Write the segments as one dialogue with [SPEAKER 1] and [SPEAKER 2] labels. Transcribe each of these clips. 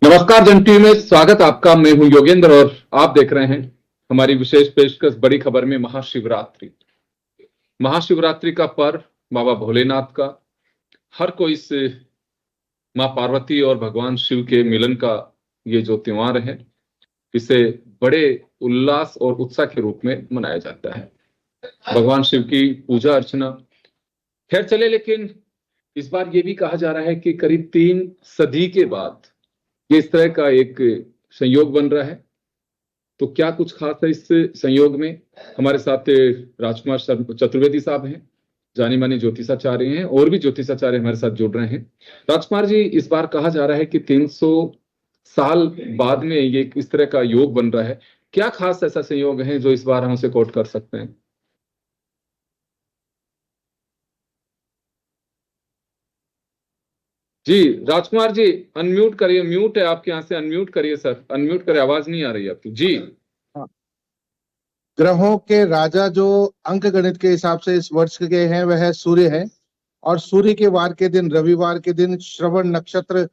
[SPEAKER 1] नमस्कार जन टीवी में स्वागत आपका। मैं हूं योगेंद्र और आप देख रहे हैं हमारी विशेष पेशकश बड़ी खबर में महाशिवरात्रि। महाशिवरात्रि का पर्व बाबा भोलेनाथ का, हर कोई इस मां पार्वती और भगवान शिव के मिलन का ये जो त्योहार है, इसे बड़े उल्लास और उत्साह के रूप में मनाया जाता है। भगवान शिव की पूजा अर्चना खैर चले, लेकिन इस बार ये भी कहा जा रहा है कि करीब 3 सदी के बाद ये इस तरह का एक संयोग बन रहा है। तो क्या कुछ खास है इस संयोग में? हमारे साथ राजकुमार चतुर्वेदी साहब हैं, जानी मानी ज्योतिषाचार्य हैं, और भी ज्योतिषाचार्य हमारे साथ जुड़ रहे हैं। राजकुमार जी, इस बार कहा जा रहा है कि 300 साल बाद में ये इस तरह का योग बन रहा है। क्या खास ऐसा संयोग है जो इस बार हम उसे कोट कर सकते हैं? जी राजकुमार जी, अनम्यूट करिए। म्यूट है आपके यहाँ से, अनम्यूट करिए सर, अनम्यूट करिए, आवाज नहीं आ रही है आपकी। जी
[SPEAKER 2] हाँ। ग्रहों के राजा जो अंक गणित के हिसाब से इस वर्ष के हैं वह सूर्य है, और सूर्य के वार के दिन रविवार के दिन श्रवण नक्षत्र,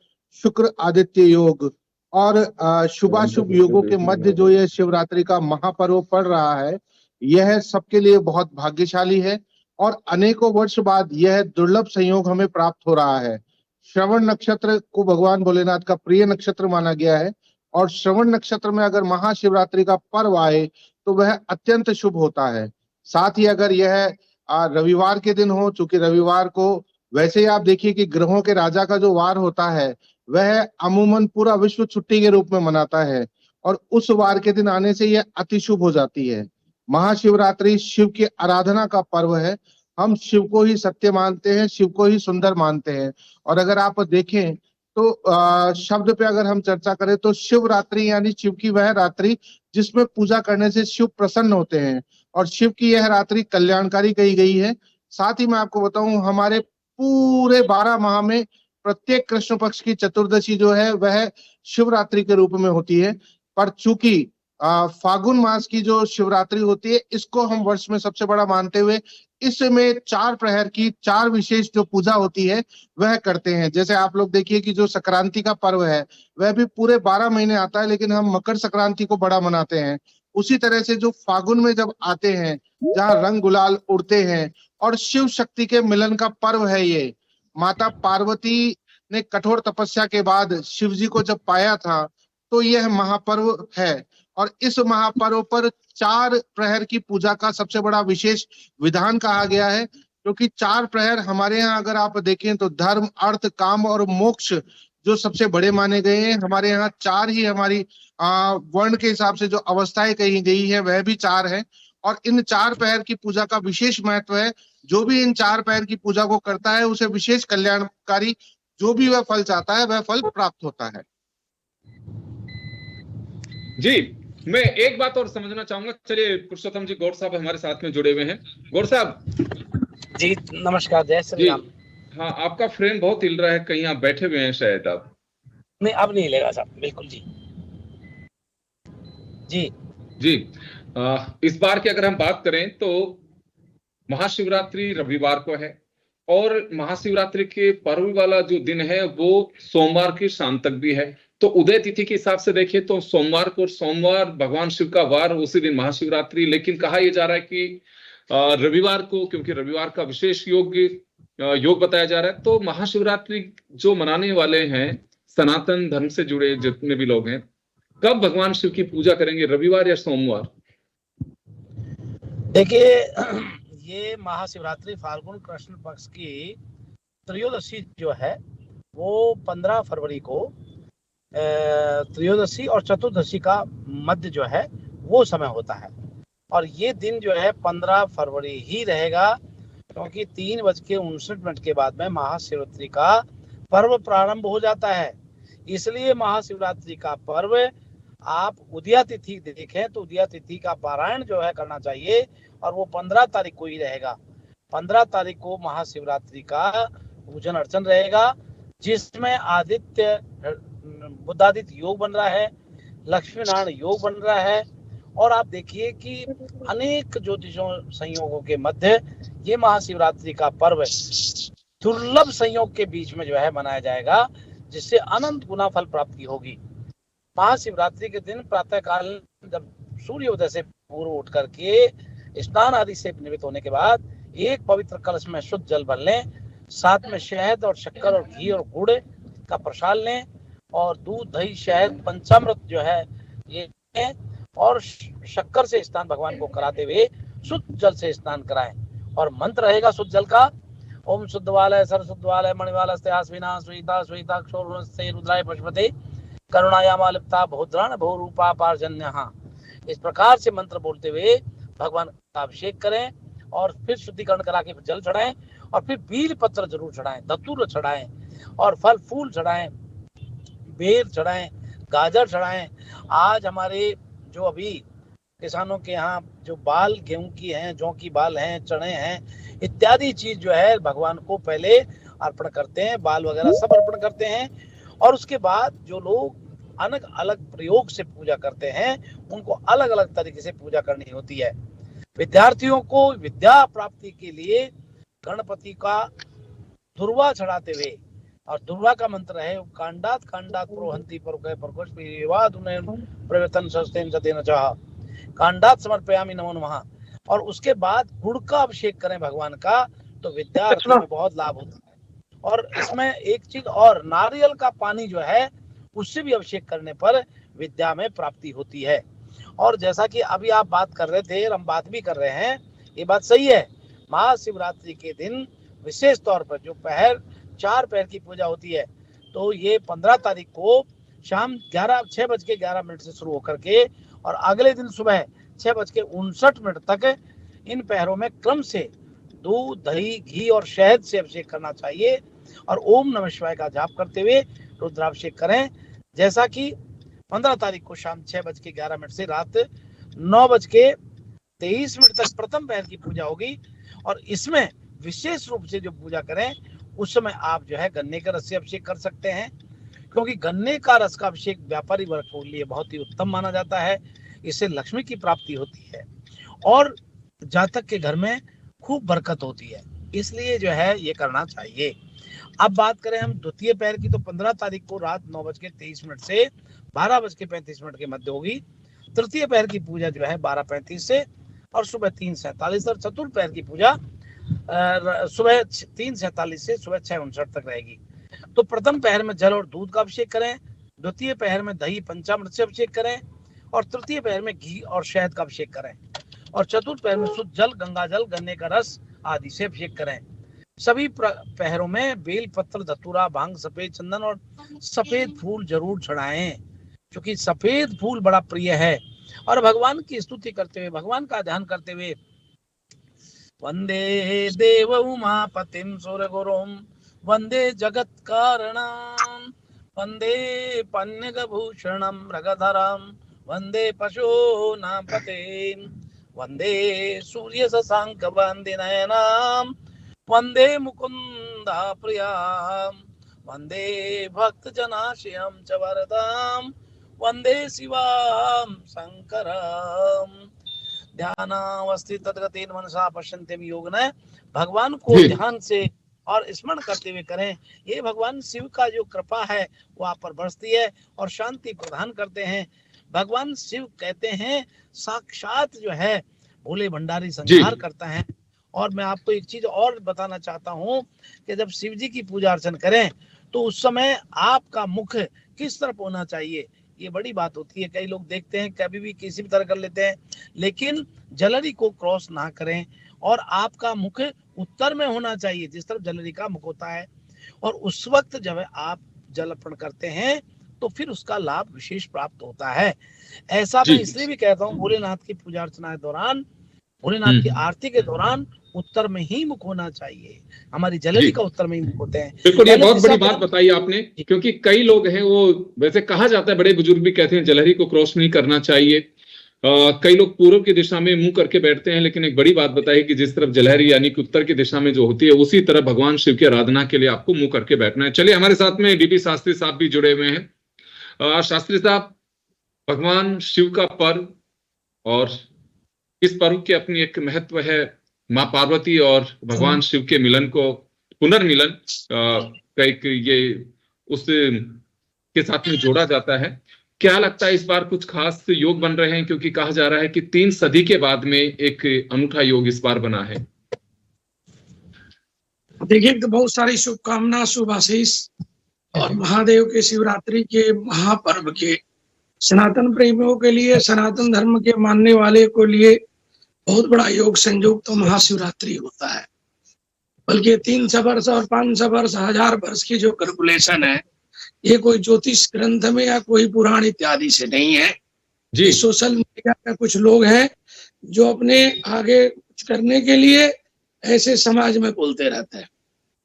[SPEAKER 2] शुक्र आदित्य योग और शुभाशुभ योगों के मध्य जो यह शिवरात्रि का महापर्व पड़ रहा है, यह सबके लिए बहुत भाग्यशाली है और अनेकों वर्ष बाद यह दुर्लभ संयोग हमें प्राप्त हो रहा है। श्रवण नक्षत्र को भगवान भोलेनाथ का प्रिय नक्षत्र माना गया है, और श्रवण नक्षत्र में अगर महाशिवरात्रि का पर्व आए तो वह अत्यंत शुभ होता है। साथ ही अगर यह रविवार के दिन हो, चूंकि रविवार को वैसे ही आप देखिए कि ग्रहों के राजा का जो वार होता है वह अमूमन पूरा विश्व छुट्टी के रूप में मनाता है, और उस वार के दिन आने से यह अति शुभ हो जाती है। महाशिवरात्रि शिव की आराधना का पर्व है। हम शिव को ही सत्य मानते हैं, शिव को ही सुंदर मानते हैं। और अगर आप देखें तो शब्द पे अगर हम चर्चा करें तो शिवरात्रि यानी शिव की वह रात्रि जिसमें पूजा करने से शिव प्रसन्न होते हैं, और शिव की यह रात्रि कल्याणकारी कही गई है। साथ ही मैं आपको बताऊं, हमारे पूरे 12 माह में प्रत्येक कृष्ण पक्ष की चतुर्दशी जो है वह शिवरात्रि के रूप में होती है। पर चूंकि फागुन मास की जो शिवरात्रि होती है, इसको हम वर्ष में सबसे बड़ा मानते हुए इसमें 4 प्रहर की 4 विशेष जो पूजा होती है वह करते हैं। जैसे आप लोग देखिए कि जो संक्रांति का पर्व है वह भी पूरे 12 महीने आता है, लेकिन हम मकर संक्रांति को बड़ा मनाते हैं। उसी तरह से जो फागुन में जब आते हैं, जहाँ रंग गुलाल उड़ते हैं और शिव शक्ति के मिलन का पर्व है ये। माता पार्वती ने कठोर तपस्या के बाद शिव जी को जब पाया था, तो यह महापर्व है। और इस महापर्व पर 4 प्रहर की पूजा का सबसे बड़ा विशेष विधान कहा गया है, क्योंकि 4 प्रहर हमारे यहाँ अगर आप देखें तो धर्म, अर्थ, काम और मोक्ष जो सबसे बड़े माने गए हैं। हमारे यहाँ 4 ही हमारी वर्ण के हिसाब से जो अवस्थाएं कही गई है वह भी 4 है, और इन 4 प्रहर की पूजा का विशेष महत्व है। जो भी इन 4 प्रहर की पूजा को करता है उसे विशेष कल्याणकारी जो भी वह फल चाहता है वह फल प्राप्त होता है।
[SPEAKER 1] जी, मैं एक बात और समझना चाहूंगा। चलिए, पुरुषोत्तम जी गौड़ साहब हमारे साथ में जुड़े हुए हैं। गौड़ साहब
[SPEAKER 3] जी नमस्कार, जय श्री राम।
[SPEAKER 1] हाँ, आपका फ्रेम बहुत हिल रहा है, कहीं आप बैठे हुए हैं शायद आप।
[SPEAKER 3] नहीं, अब नहीं लेगा साहब, बिल्कुल जी। जी
[SPEAKER 1] जी। इस बार की अगर हम बात करें तो महाशिवरात्रि रविवार को है, और महाशिवरात्रि के पर्व वाला जो दिन है वो सोमवार की शाम तक भी है। तो उदय तिथि के हिसाब से देखिए तो सोमवार को, सोमवार भगवान शिव का वार, उसी दिन महाशिवरात्रि। लेकिन कहा यह जा रहा है कि रविवार को, क्योंकि रविवार का विशेष योग बताया जा रहा है, तो महाशिवरात्रि जो मनाने वाले हैं सनातन धर्म से जुड़े जितने भी लोग हैं, कब भगवान शिव की पूजा करेंगे, रविवार या सोमवार?
[SPEAKER 3] देखिए, ये महाशिवरात्रि फाल्गुन कृष्ण पक्ष की त्रयोदशी जो है वो 15 फरवरी को त्रयोदशी और चतुर्दशी का मध्य जो है वो समय होता है। और ये दिन जो है 15 फरवरी ही रहेगा, क्योंकि 3:59 के बाद में महाशिवरात्रि का पर्व प्रारंभ हो जाता है। इसलिए महाशिवरात्रि का पर्व आप उदया तिथि देखें तो उदया तिथि का पारायण जो है करना चाहिए, और वो 15 तारीख को ही रहेगा। 15 तारीख को महाशिवरात्रि का पूजन अर्चन रहेगा, जिसमें आदित्य बुधादित्य योग बन रहा है, लक्ष्मी नारायण योग बन रहा है। और आप देखिए कि अनेक ज्योतिषों संयोगों के मध्य ये महाशिवरात्रि का पर्व दुर्लभ संयोग के बीच में जो है मनाया जाएगा, जिससे अनंत गुना फल प्राप्ति होगी। महाशिवरात्रि के दिन प्रातः काल जब सूर्योदय से पूर्व उठ करके स्नान आदि से निवृत्त होने के बाद एक पवित्र कलश में शुद्ध जल भर लें, साथ में शहद और शक्कर और घी और गुड़ का प्रसाद लें, और दूध दही शहद पंचामृत जो है ये, और शक्कर से स्नान भगवान को कराते हुए शुद्ध जल से स्नान कराएं। और मंत्र रहेगा शुद्ध जल का, ओम शुद्धवालय सरशुद्धवालय मणिवालस्ते आस्विना स्वीता स्वीताक्षोरुणस्ते रुद्राय पशुपते करुणायामालिप्ता बहुद्राण बहुरूपा पारजन्यः। इस प्रकार से मंत्र बोलते हुए भगवान का अभिषेक करें, और फिर शुद्धिकरण करा के जल चढ़ाएं, और फिर बील पत्र जरूर चढ़ाएं, धतूर चढ़ाएं, और फल फूल चढ़ाएं, बेर चढ़ाएं, गाजर चढ़ाएं। आज हमारे जो अभी किसानों के यहाँ जो बाल गेहूं की हैं, जौ की बाल हैं, चने हैं, इत्यादि चीज जो है भगवान को पहले अर्पण करते हैं, बाल वगैरह सब अर्पण करते हैं। और उसके बाद जो लोग अलग अलग प्रयोग से पूजा करते हैं, उनको अलग अलग तरीके से पूजा करनी होती है। विद्यार्थियों को विद्या प्राप्ति के लिए गणपति का दुर्वा चढ़ाते हुए, और दुर्वा का मंत्र है कांडात कांडात प्रोहंति प्रवेतन सस्तेन सतेन चाह कांडात समर्पयामि नमो नमः। और उसके बाद गुड़ का अभिषेक करें भगवान का, तो विद्यार्थी में बहुत लाभ होता है। और इसमें एक चीज और, नारियल का पानी जो है उससे भी अभिषेक करने पर विद्या में प्राप्ति होती है। और जैसा कि अभी आप बात कर रहे थे और हम बात भी कर रहे हैं, ये बात सही है। महाशिवरात्रि के दिन विशेष तौर पर जो 4 पहर की पूजा होती है, तो ये 15 तारीख को शाम 6:11 से शुरू होकर के और अगले दिन सुबह 6:59 तक इन पहरों में क्रम से दूध दही घी और शहद से अभिषेक करना चाहिए, और ओम नमः शिवाय का जाप करते हुए रुद्राभिषेक करें। जैसा कि 15 तारीख को शाम 6:11 से रात 9:23 तक प्रथम पहर की पूजा होगी। और इसमें विशेष रूप से जो पूजा करें उस समय आप जो है गन्ने के रस से अभिषेक कर सकते हैं, क्योंकि गन्ने का रस का अभिषेक व्यापारी वर्ग के लिए बहुत ही उत्तम माना जाता है। इससे लक्ष्मी की प्राप्ति होती है और जातक के घर में खूब बरकत होती है, इसलिए जो है ये करना चाहिए। अब बात करें हम द्वितीय पहर की, तो 15 तारीख को रात 9:23 से 12:35 के मध्य होगी। तृतीय पहर की पूजा जो है 12:35 से और सुबह 3:47, और चतुर्थ पहर की पूजा सुबह 3:47 से सुबह 6:59 तक रहेगी। तो प्रथम पहर में जल और दूध का अभिषेक करें, द्वितीय पहर में दही पंचामृत से अभिषेक करें, और तृतीय पहर में घी और शहद का अभिषेक करें, और चतुर्थ पहर में शुद्ध जल, गंगा जल, गन्ने का रस आदि से अभिषेक करें। सभी पहरों में बेल पत्र, धतूरा, भांग, सफेद चंदन और सफेद फूल जरूर चढ़ाएं, क्योंकि सफेद फूल बड़ा प्रिय है। और भगवान की स्तुति करते हुए, भगवान का ध्यान करते हुए, वंदे देव उमापतिं सुरगुरुं वंदे जगत कारणं वंदे पन्नगभूषणं मृगधरं वंदे पशूनां पतिं वंदे सूर्य शशांक वंदनयनं वंदे मुकुंद प्रिया वंदे भक्त जनाशयम च वरदाम वंदे शिवाम शंकरम ध्यानावस्थित तद्गतेन मनसा पश्यन्ते योग न। भगवान को
[SPEAKER 1] जी।
[SPEAKER 3] ध्यान से और स्मरण करते हुए करें। ये भगवान शिव का जो कृपा है वो आप पर बरसती है और शांति प्रदान करते हैं। भगवान शिव कहते हैं साक्षात जो है भोले भंडारी संहार करता है। और मैं आपको एक चीज और बताना चाहता हूँ कि जब शिव जी की पूजा अर्चन करें तो उस समय आपका मुख किस तरफ होना चाहिए, ये बड़ी बात होती है। कई लोग देखते हैं कभी भी किसी भी तरह कर लेते हैं, लेकिन जलरी को क्रॉस ना करें और आपका मुख उत्तर में होना चाहिए जिस तरफ जलरी का मुख होता है। और उस वक्त जब आप जल अर्पण करते हैं तो फिर उसका लाभ विशेष प्राप्त होता है। ऐसा मैं इसलिए भी कहता हूँ भोलेनाथ की पूजा अर्चना के दौरान, भोलेनाथ की आरती के दौरान उत्तर में ही मुख होना चाहिए। हमारी जलरी का उत्तर में ही मुख होते हैं।
[SPEAKER 1] बिल्कुल, ये बहुत बड़ी बात बताई आपने, क्योंकि कई लोग हैं वो वैसे कहा जाता है, बड़े बुजुर्ग भी कहते हैं जलहरी को क्रॉस नहीं करना चाहिए। कई लोग पूर्व की दिशा में मुंह करके बैठते हैं, लेकिन एक बड़ी बात बताई कि जिस तरफ जलहरी यानी कि उत्तर की दिशा में जो होती है उसी तरफ भगवान शिव की आराधना के लिए आपको मुंह करके बैठना है। चलिए, हमारे साथ में डीपी शास्त्री साहब भी जुड़े हुए हैं। शास्त्री साहब, भगवान शिव का पर्व और इस पर्व की अपनी एक महत्व है। माँ पार्वती और भगवान शिव के मिलन को पुनर्मिलन ये उस के साथ में जोड़ा जाता है। क्या लगता है इस बार कुछ खास योग बन रहे हैं, क्योंकि कहा जा रहा है कि 3 सदी के बाद में एक अनूठा योग इस बार बना है।
[SPEAKER 4] देखिए, तो बहुत सारी शुभकामना, शुभ आशीष और महादेव के शिवरात्रि के महापर्व के सनातन प्रेमियों के लिए, सनातन धर्म के मानने वाले को लिए बहुत बड़ा योग संयोग तो महाशिवरात्रि होता है। बल्कि 300 वर्ष और 500 वर्ष, 1000 वर्ष की जो कैलकुलेशन है, ये कोई ज्योतिष ग्रंथ में या कोई पुराण इत्यादि से नहीं है जी। सोशल मीडिया पे कुछ लोग हैं जो अपने आगे कुछ करने के लिए ऐसे समाज में बोलते रहते हैं।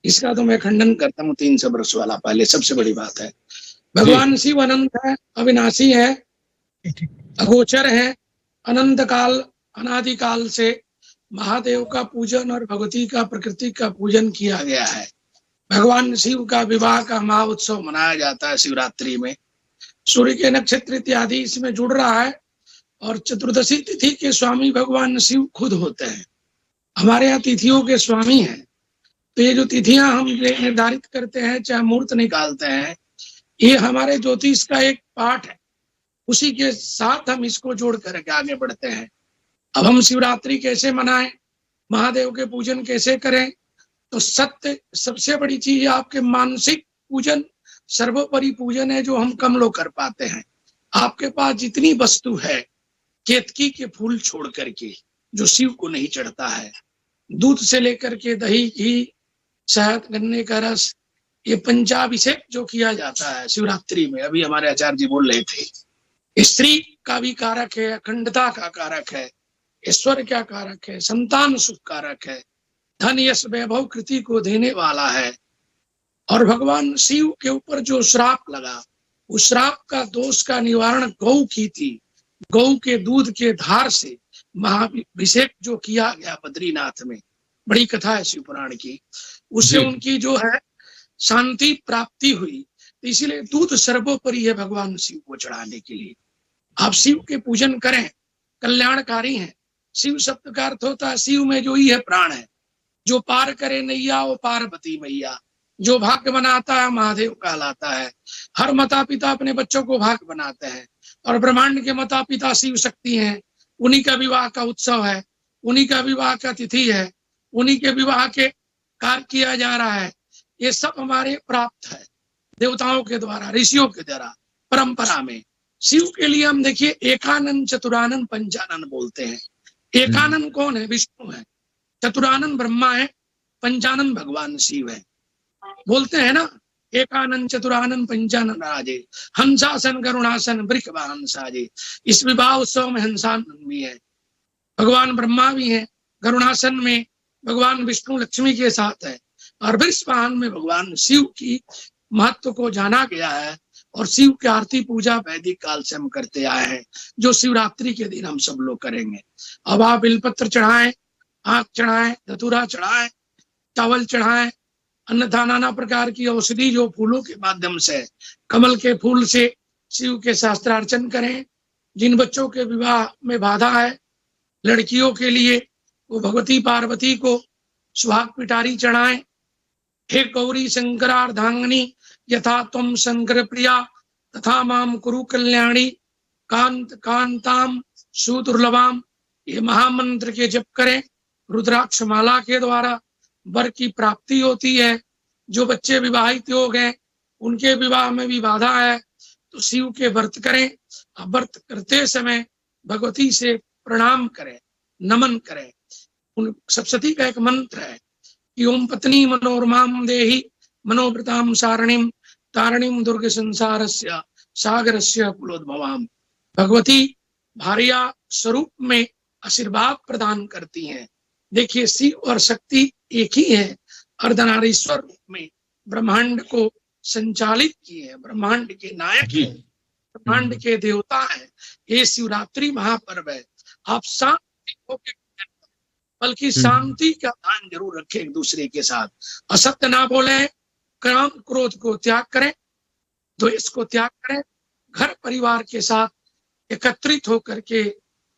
[SPEAKER 4] इसका तो मैं खंडन करता हूँ। 300 वर्ष वाला पहले सबसे बड़ी बात है, भगवान शिव अनंत है, अविनाशी है, अगोचर है। अनंत काल, अनादिकाल से महादेव का पूजन और भगवती का, प्रकृति का पूजन किया गया है। भगवान शिव का विवाह का महा उत्सव मनाया जाता है शिवरात्रि में। सूर्य के नक्षत्र इत्यादि इसमें जुड़ रहा है और चतुर्दशी तिथि के स्वामी भगवान शिव खुद होते हैं। हमारे यहाँ तिथियों के स्वामी हैं। तो ये जो तिथियां हम निर्धारित करते हैं, चाहे मुहूर्त निकालते हैं, ये हमारे ज्योतिष का एक पाठ है। उसी के साथ हम इसको जोड़ करके आगे बढ़ते हैं। अब हम शिवरात्रि कैसे मनाएं, महादेव के पूजन कैसे करें, तो सत्य सबसे बड़ी चीज है। आपके मानसिक पूजन सर्वोपरि पूजन है जो हम कम लोग कर पाते हैं। आपके पास जितनी वस्तु है, केतकी के फूल छोड़ करके जो शिव को नहीं चढ़ता है, दूध से लेकर के दही, घी, शहद, गन्ने का रस, ये पंचाभिषेक जो किया जाता है शिवरात्रि में, अभी हमारे आचार्य जी बोल रहे थे, स्त्री का भी कारक है, अखंडता का कारक है, ईश्वर क्या कारक है, संतान सुख कारक है, धन यश वैभव कृति को देने वाला है। और भगवान शिव के ऊपर जो श्राप लगा, उस श्राप का दोष का निवारण गौ की थी। गौ के दूध के धार से महाभिषेक जो किया गया बद्रीनाथ में, बड़ी कथा है शिव पुराण की, उससे उनकी जो है शांति प्राप्ति हुई। इसलिए दूध सर्वोपरि है भगवान शिव को चढ़ाने के लिए। आप शिव के पूजन करें, कल्याणकारी हैं। शिव शब्द का अर्थ होता है शिव में जो ही है प्राण है। जो पार करे नैया वो पार्वती मैया, जो भाग्य बनाता है महादेव कहलाता है। हर माता पिता अपने बच्चों को भाग्य बनाते हैं और ब्रह्मांड के माता पिता शिव शक्ति हैं। उन्हीं का विवाह का उत्सव है, उन्हीं का विवाह का तिथि है, उन्हीं के विवाह के कार्य किया जा रहा है। ये सब हमारे प्राप्त है देवताओं के द्वारा, ऋषियों के द्वारा, परंपरा में। शिव के लिए हम देखिए एकानन, चतुरानन, पंचानन बोलते हैं। एकानन कौन है? विष्णु है। चतुरानन ब्रह्मा है, पंचानन भगवान शिव है। बोलते हैं ना, एकानन चतुरानन पंचानन राजे, हंसासन करुणासन वृक वाहन साजे। इस विवाह उत्सव में हंसानन भी है, भगवान ब्रह्मा भी है, गरुणासन में भगवान विष्णु लक्ष्मी के साथ है, और वृषवाहन में भगवान शिव की महत्व को जाना गया है। और शिव की आरती पूजा वैदिक काल से हम करते आए हैं, जो शिवरात्रि के दिन हम सब लोग करेंगे। अब आप बिलपत्र चढ़ाएं, आंख चढ़ाएं, धतूरा चढ़ाएं, चावल चढ़ाएं, अन्यथा नाना प्रकार की औषधि जो फूलों के माध्यम से, कमल के फूल से शिव के शास्त्रार्चन करें। जिन बच्चों के विवाह में बाधा है, लड़कियों के लिए वो भगवती पार्वती को सुहाग पिटारी चढ़ाएं। हे गौरी शंकरार्धांगिनी यथा त्वं शंकर प्रिया तथा माम कुरु कल्याणी कांत कांताम सुदुर्लभाम, ये महामंत्र के जप करें। रुद्राक्ष माला के द्वारा वर की प्राप्ति होती है। जो बच्चे विवाहित हो गए, उनके विवाह में भी बाधा है, तो शिव के व्रत करें। व्रत करते समय भगवती से प्रणाम करें, नमन करें। उन सप्तशती का एक मंत्र है कि ओम पत्नी मनोरमाम देहि मनोव्रताम सारणीम तारणीम दुर्ग संसारस्य सागरस्य कुलोद्भवाम। भगवती भार्या स्वरूप में आशीर्वाद प्रदान करती हैं। देखिए, शिव और शक्ति एक ही है। अर्धनारीश्वर रूप में ब्रह्मांड को संचालित किए हैं, ब्रह्मांड के नायक हैं, ब्रह्मांड के देवता हैं। ये शिवरात्रि महापर्व है। आप शांति होकर, बल्कि शांति का ध्यान जरूर रखें एक दूसरे के साथ। असत्य ना बोले, काम क्रोध को त्याग करें, द्वेष को त्याग करें। घर परिवार के साथ एकत्रित होकर के,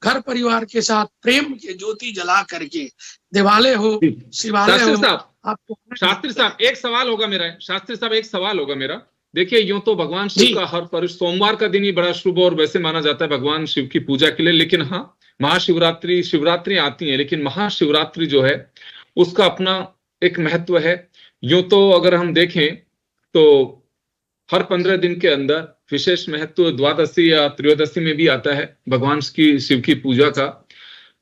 [SPEAKER 4] घर परिवार के साथ प्रेम के ज्योति जला करके, दिवाले हो, शिवालय हो, आपको।
[SPEAKER 1] शास्त्री साहब एक सवाल होगा मेरा, शास्त्री साहब एक सवाल होगा मेरा। देखिए, यूं तो भगवान शिव का हर पर्व सोमवार का दिन ही बड़ा शुभ और वैसे माना जाता है भगवान शिव की पूजा के लिए, लेकिन हाँ, महाशिवरात्रि, शिवरात्रि आती है, लेकिन महाशिवरात्रि जो है उसका अपना एक महत्व है। यूं तो अगर हम देखें तो हर 15 दिन के अंदर विशेष महत्व द्वादशी या त्रयोदशी में भी आता है भगवान की शिव की पूजा का।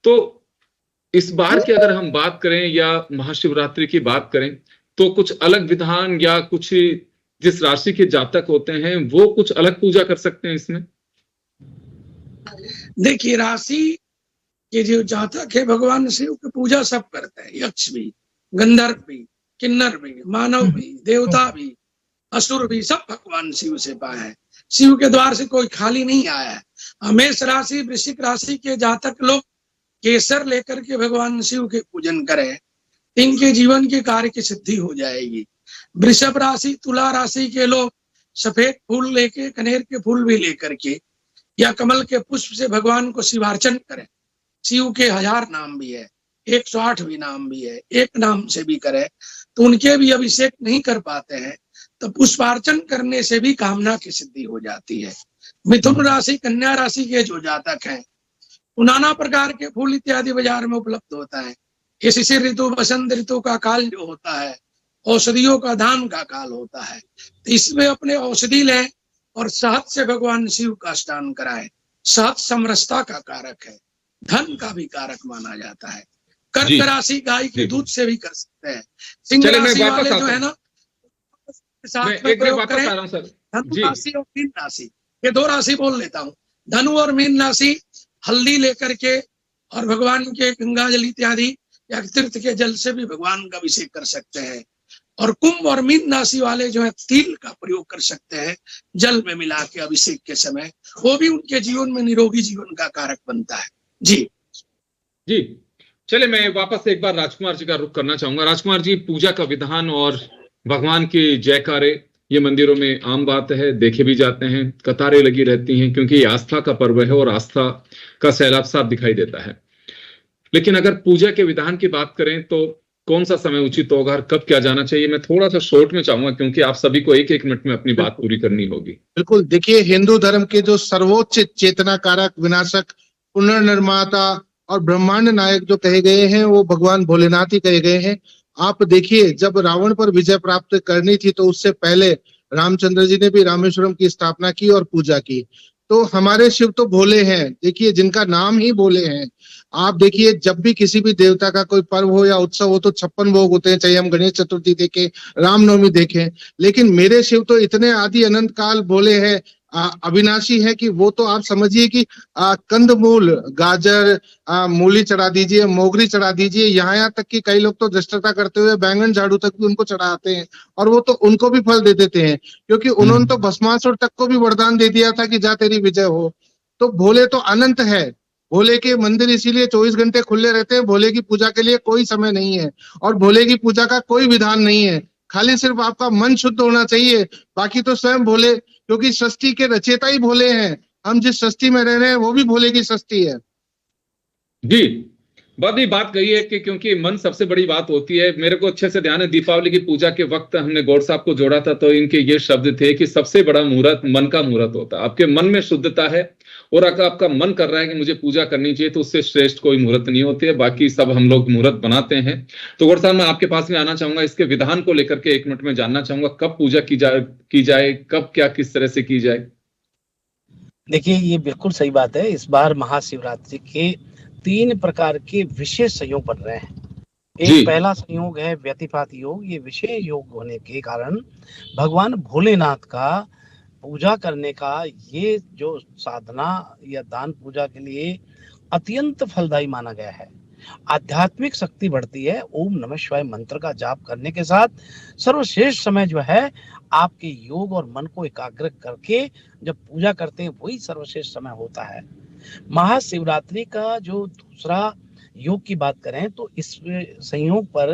[SPEAKER 1] तो इस बार की अगर हम बात करें या महाशिवरात्रि की बात करें, तो कुछ अलग विधान या कुछ जिस राशि के जातक होते हैं वो कुछ अलग पूजा कर सकते हैं इसमें?
[SPEAKER 4] देखिए, राशि के जो जातक है, भगवान शिव की पूजा सब करते हैं। यक्ष भी, गंधर्व भी, किन्नर भी, मानव भी, देवता भी, असुर भी, सब भगवान शिव से पाए हैं। शिव के द्वार से कोई खाली नहीं आया है। मेष राशि, वृश्चिक राशि के जातक लोग केसर लेकर के भगवान शिव के पूजन करें, इनके जीवन के कार्य की सिद्धि हो जाएगी। वृषभ राशि, तुला राशि के लोग सफेद फूल लेके, कनेर के फूल भी लेकर के या कमल के पुष्प से भगवान को शिवार्चन करें। शिव के 1000 नाम भी है, 108 भी नाम भी है, एक नाम से भी करें तो उनके भी अभिषेक नहीं कर पाते हैं, तो पुष्पार्चन करने से भी कामना की सिद्धि हो जाती है। मिथुन राशि, कन्या राशि के जो जातक हैं, नाना प्रकार के फूल इत्यादि बाजार में उपलब्ध होता है। ये शिशिर ऋतु, बसंत ऋतु का काल जो होता है, औषधियों का दान का काल होता है, तो इसमें अपने औषधि लें और शहद से भगवान शिव का स्नान कराएं। शहद समरसता का कारक है, धन का भी कारक माना जाता है। कर्क राशि, गाय के दूध से भी कर सकते हैं। सिंह राशि वाले जो है ना, साथ में प्रयोग करें। धनु राशि और मीन राशि, ये 2 राशि बोल लेता हूँ। धनु और मीन राशि हल्दी लेकर के और भगवान के गंगा जल इत्यादि या तीर्थ के जल से भी भगवान का अभिषेक कर सकते हैं। और कुंभ और मीन राशि वाले जो है तिल का प्रयोग कर सकते हैं जल में मिला के अभिषेक के समय, वो भी उनके जीवन में निरोगी जीवन का कारक बनता है। जी
[SPEAKER 1] जी, चले मैं वापस एक बार राजकुमार जी का रुख करना चाहूंगा। राजकुमार जी, पूजा का विधान और भगवान की जयकारे ये मंदिरों में आम बात है, देखे भी जाते हैं, कतारें लगी रहती हैं, क्योंकि ये आस्था का पर्व है और आस्था का सैलाब साफ दिखाई देता है। लेकिन अगर पूजा के विधान की बात करें तो कौन सा समय उचित होगा, कब क्या जाना चाहिए? मैं थोड़ा सा शॉर्ट में चाहूंगा क्योंकि आप सभी को 1-1 मिनट में अपनी बात पूरी करनी होगी।
[SPEAKER 2] बिल्कुल, देखिए, हिंदू धर्म के जो सर्वोच्च चेतना कारक, विनाशक, पुनर्निर्माता और ब्रह्मांड नायक जो कहे गए हैं वो भगवान भोलेनाथ ही कहे गए हैं। आप देखिए, जब रावण पर विजय प्राप्त करनी थी तो उससे पहले रामचंद्र जी ने भी रामेश्वरम की स्थापना की और पूजा की। तो हमारे शिव तो भोले हैं, देखिए, जिनका नाम ही भोले हैं। आप देखिए, जब भी किसी भी देवता का कोई पर्व हो या उत्सव हो तो 56 भोग होते हैं, चाहे हम गणेश चतुर्थी देखें, रामनवमी देखें। लेकिन मेरे शिव तो इतने आदि अनंत काल भोले हैं, अविनाशी है कि वो तो आप समझिए कि कंदमूल, गाजर, मूली चढ़ा दीजिए, मोगरी चढ़ा दीजिए, यहाँ तक कि कई लोग तो दृष्टता करते हुए बैंगन झाड़ू तक भी उनको चढ़ाते हैं और वो तो उनको भी फल दे देते हैं, क्योंकि उन्होंने तो भस्मासुर तक को भी वरदान दे दिया था कि जा तेरी विजय हो। तो भोले तो अनंत है, भोले के मंदिर इसीलिए 24 घंटे खुले रहते हैं, भोले की पूजा के लिए कोई समय नहीं है और भोले की पूजा का कोई विधान नहीं है, खाली सिर्फ आपका मन शुद्ध होना चाहिए। बाकी तो स्वयं भोले, क्योंकि सृष्टि के रचयिता ही भोले हैं, हम जिस सृष्टि में रह रहे हैं वो भी भोले की सृष्टि है।
[SPEAKER 1] जी, बहुत ही बात कही है कि क्योंकि मन सबसे बड़ी बात होती है। मेरे को अच्छे से ध्यान है, दीपावली की पूजा के वक्त हमने गौड़ साहब को जोड़ा था, तो इनके ये शब्द थे कि सबसे बड़ा मुहूर्त मन का मुहूर्त होता है। आपके मन में शुद्धता है और अगर आपका मन कर रहा है कि मुझे पूजा करनी चाहिए, तो उससे श्रेष्ठ कोई मुहूर्त नहीं होती है। बाकी सब हम लोग मुहूर्त बनाते हैं। तो गौड़ साहब, मैं आपके पास में आना चाहूंगा, इसके विधान को लेकर के 1 मिनट में जानना चाहूंगा, कब पूजा की जाए, कब क्या किस तरह से की जाए।
[SPEAKER 3] देखिए, ये बिल्कुल सही बात है। इस बार महाशिवरात्रि के 3 प्रकार के विशेष संयोग बन रहे हैं।
[SPEAKER 1] जी।
[SPEAKER 3] एक पहला संयोग है व्यतिपात योग। ये विशेष योग होने के कारण भगवान भोलेनाथ का पूजा करने का ये जो साधना या दान पूजा के लिए अत्यंत फलदायी माना गया है। आध्यात्मिक शक्ति बढ़ती है। ओम नमः शिवाय मंत्र का जाप करने के साथ सर्वश्रेष्ठ समय जो है आपके योग और मन को एकाग्र करके जब पूजा करते हैं, वही सर्वश्रेष्ठ समय होता है। महाशिवरात्रि का जो दूसरा योग की बात करें तो इस संयोग पर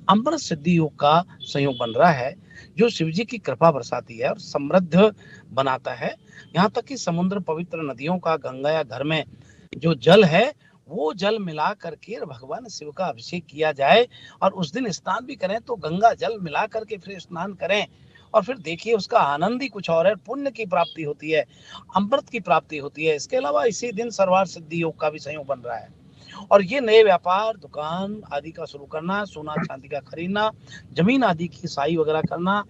[SPEAKER 3] अमृत सिद्धि योग का संयोग बन रहा है, जो शिव जी की कृपा बरसाती है और समृद्ध बनाता है। यहाँ तक कि समुद्र, पवित्र नदियों का, गंगा या घर में जो जल है वो जल मिला करके भगवान शिव का अभिषेक किया जाए और उस दिन स्नान भी करें तो गंगा जल मिला करके फिर स्नान करें और फिर देखिए उसका आनंद ही कुछ और है। पुण्य की प्राप्ति होती है, अमृत की प्राप्ति होती है। इसके अलावा इसी दिन सर्वार्थ सिद्धि योग का भी संयोग बन रहा है और ये नए व्यापार, दुकान आदि का शुरू करना, सोना चांदी का खरीदना, जमीन आदि की साई वगैरह करना,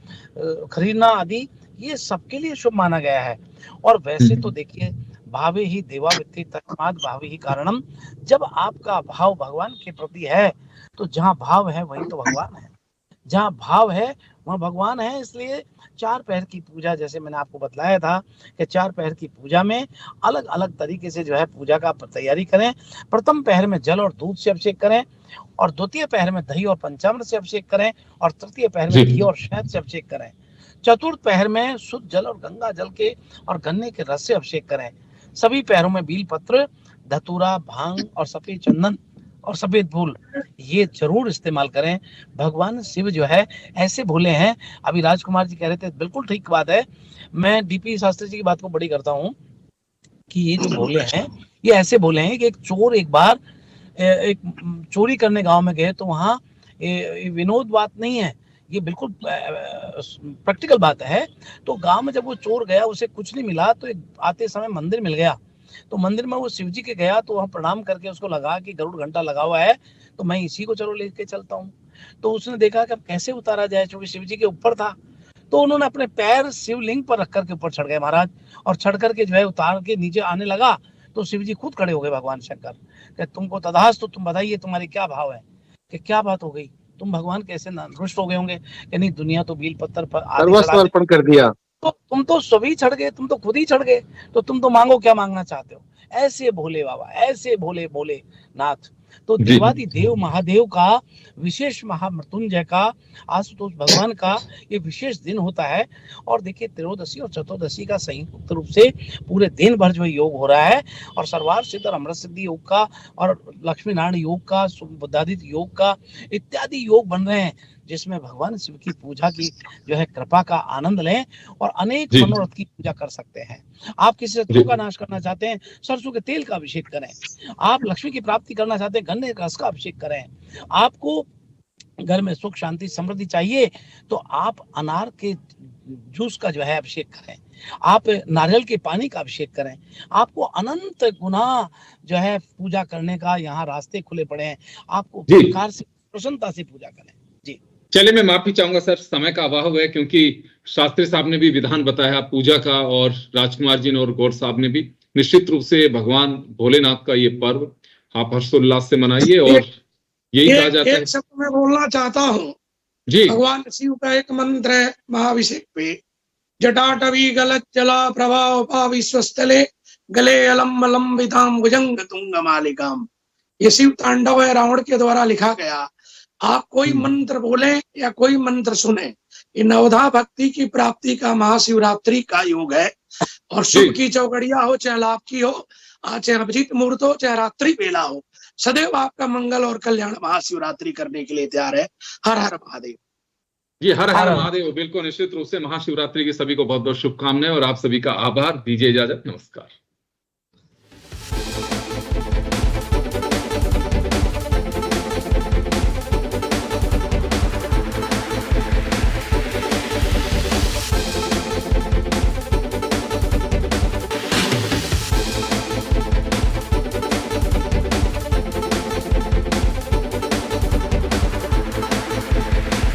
[SPEAKER 3] खरीदना आदि, ये सबके लिए शुभ माना गया है। और वैसे तो देखिए, भावे ही देवा वित्ति तस्मात् भावे ही कारणम। जब आपका भाव भगवान के प्रति है तो जहाँ भाव है वहीं तो भगवान है, जहाँ भाव है वहाँ भगवान है। इसलिए 4 पहर की पूजा, जैसे मैंने आपको बतलाया था कि 4 पहर की पूजा में अलग अलग तरीके से जो है पूजा का तैयारी करें। प्रथम पहर में जल और दूध से अभिषेक करें और द्वितीय पहर में दही और पंचामृत से अभिषेक करें और तृतीय पहर में घी और शहद से अभिषेक करें। चतुर्थ पहर में शुद्ध जल और गंगा जल के और गन्ने के रस से अभिषेक करें। सभी पैरों में बील पत्र, धतूरा, भांग और सफेद चंदन और सफेद फूल ये जरूर इस्तेमाल करें। भगवान शिव जो है ऐसे भोले हैं। अभी राजकुमार जी कह रहे थे, बिल्कुल ठीक बात है। मैं डीपी शास्त्री जी की बात को बड़ी करता हूँ कि ये जो भोले हैं ये ऐसे भोले हैं कि एक चोर एक बार एक चोरी करने गांव में गए तो वहाँ विनोद बात नहीं है, ये बिल्कुल प्रैक्टिकल बात है। तो गांव में जब वो चोर गया, उसे कुछ नहीं मिला, तो एक आते समय मंदिर मिल गया। तो मंदिर में वो शिव जी के गया तो वहाँ प्रणाम करके उसको लगा कि गरुड़ घंटा लगा हुआ है तो मैं इसी को चलो लेके चलता हूँ। तो उसने देखा कि अब कैसे उतारा जाए, क्योंकि शिव जी के ऊपर था। तो उन्होंने अपने पैर शिवलिंग पर रख करके ऊपर चढ़ गए महाराज, और चढ़ करके जो है उतार के नीचे आने लगा तो शिव जी खुद खड़े हो गए भगवान शंकर कि तुमको तदास्तु, तो तुम बताइए तुम्हारी क्या भाव है, कि क्या बात हो गई, तुम भगवान कैसे रुष्ट हो गए होंगे कि नहीं, दुनिया तो बील पत्थर पर
[SPEAKER 2] सर्वस्व अर्पण कर दिया,
[SPEAKER 3] तो तुम तो सभी चढ़ गए, तुम तो खुद ही चढ़ गए, तो तुम तो मांगो, क्या मांगना चाहते हो। ऐसे भोले बाबा, ऐसे भोले भोले नाथ। तो देवादि देव महादेव का विशेष, महामृत्युंजय का, आशुतोष भगवान का ये विशेष दिन होता है। और देखिए, त्रयोदशी और चतुर्दशी का संयुक्त रूप से पूरे दिन भर जो योग हो रहा है, और सर्वार्थ सिद्ध और अमृत सिद्धि योग का और लक्ष्मी नारायण योग का, बुद्धादित्य योग का इत्यादि योग बन रहे हैं, जिसमें भगवान शिव की पूजा की जो है कृपा का आनंद लें और अनेक मनोरथ की पूजा कर सकते हैं। आप किसी शत्रु का नाश करना चाहते हैं, सरसों के तेल का अभिषेक करें। आप लक्ष्मी की प्राप्ति करना चाहते हैं, गन्ने का रस का अभिषेक करें। आपको घर में सुख शांति समृद्धि चाहिए तो आप अनार के जूस का जो है अभिषेक करें। आप नारियल के पानी का अभिषेक करें। आपको अनंत गुना जो है पूजा करने का यहाँ रास्ते खुले पड़े हैं। आपको प्रकार से प्रसन्नता से पूजा करें। जी
[SPEAKER 1] चलिए, मैं माफी चाहूंगा सर, समय का अभाव है, क्योंकि शास्त्री साहब ने भी विधान बताया पूजा का और राजकुमार जी ने और गौर साहब ने भी। निश्चित रूप से भगवान भोलेनाथ का ये पर्व आप हर्षोल्लास से मनाइए और यही कहा जाता है।
[SPEAKER 4] एक शब्द मैं बोलना चाहता हूँ
[SPEAKER 1] जी।
[SPEAKER 4] भगवान शिव का एक मंत्र है महाभिषेक पे, जटाटवी गलत जला प्रभाव पा विश्वस्थले गले अलम लंबिताम भुजंग तुंग मालिकाम। ये शिव तांडव है, रावण के द्वारा लिखा गया। आप कोई मंत्र बोले या कोई मंत्र सुने, ये नवधा भक्ति की प्राप्ति का महाशिवरात्रि का योग है। और शुभ की चौकड़िया हो चाहे लाभ की हो, चाहे अभिजीत मुहूर्त हो, चाहे रात्रि बेला हो, सदैव आपका मंगल और कल्याण महाशिवरात्रि करने के लिए तैयार है। हर हर महादेव।
[SPEAKER 1] जी, हर हर
[SPEAKER 3] हर-
[SPEAKER 1] महादेव। बिल्कुल निश्चित रूप से महाशिवरात्रि की सभी को बहुत बहुत शुभकामनाएं और आप सभी का आभार। दीजिए इजाजत, नमस्कार।